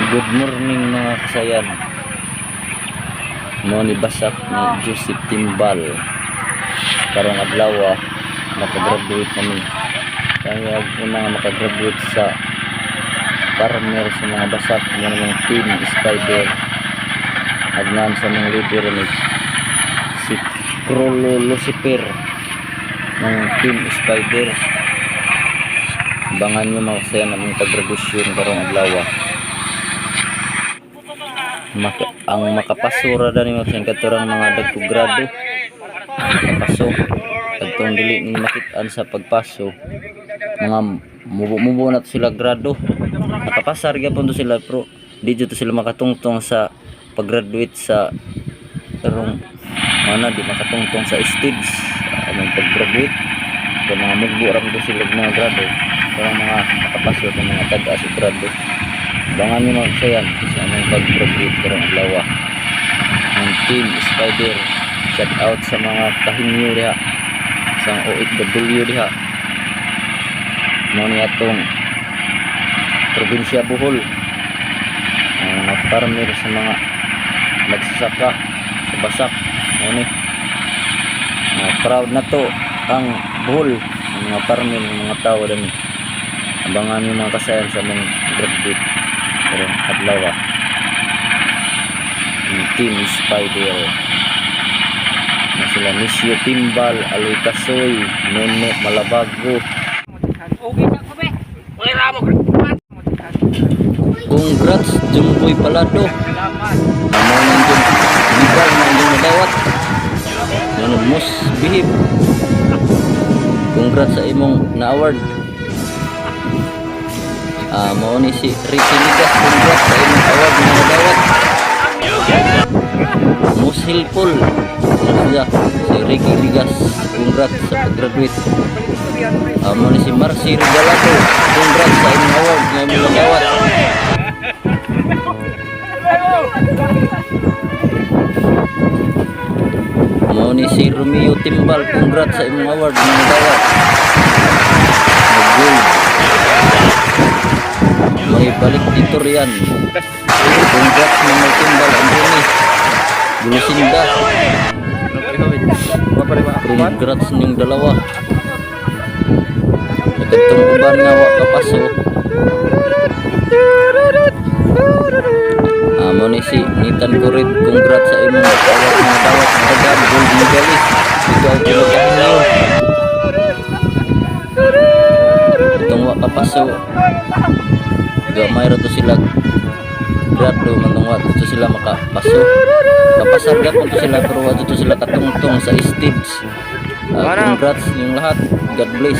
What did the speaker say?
Good morning mga kasayan. Mo ni basak ni Joseph Timbal. Karong adlaw makagraduate kami. Kaya una makagraduate sa farmer sa mga basak mo ng team Spider. Agnan sa mga leader ni si Crollo Lucifer ng team Spider. Abangan nyo mga kasayan ang pag-graduation karong adlaw. Ang makapasura na ni mga katurang mga dagkugrado makapaso agtong dili ni makitaan sa pagpaso mga mubo na to sila grado nakapasar gyapon to sila pero di to sila makatungtong sa pag-graduate sa karong mana di makatungtong sa stage anong pag-graduate kaya mga mugbo ram to sila mga grado kaya mga makapaso ng mga taga sa grado. Abangan nyo mga kasayan sa aming pag-graduate karong adlaw ng team Spider. Shout out sa mga kahinyo diha sa OFW diha mo ni atong probinsya Bohol mga farmer sa mga nagsasaka sa basak mo ni proud na to ang Bohol ang mga farmer ng mga tao dani. Abangan nyo mga kasayan sa aming graduate karong adlaw ng team Spider na sila Nisyo Timbal, Aloy Kasoy, Nene Malabago. Congrats Jumboy Palado. Amo nandiyon legal nandiyon nadawat. Nano most behave. Congrats sa imong na-award. Mao ni si Ricky Ligas, congrats sa imong award na nadawat. Most helpful si Ricky Ligas, congrats sa pag-graduate. Mao ni si Marcy Regalado, congrats sa imong award na imong nadawat. Mao ni si Romeo Timbal, congrats sa imong award na nadawat. May balik dito riyan. Congrats mga Timbal Andoni Bulusinda. Congrats ning dalawa. Itong uban nga wa kapaso. Amo ni si Nitan Kurit, congrats sa imong award nga dawat dagan gold medalist. Ikaw pinakahinyo. Itong wa kapaso. Gamay ra to sila grado manungwat to sila makapaso kapasar gyapon to sila pero wa to sila katungtong sa stage. Congrats yung lahat, God bless.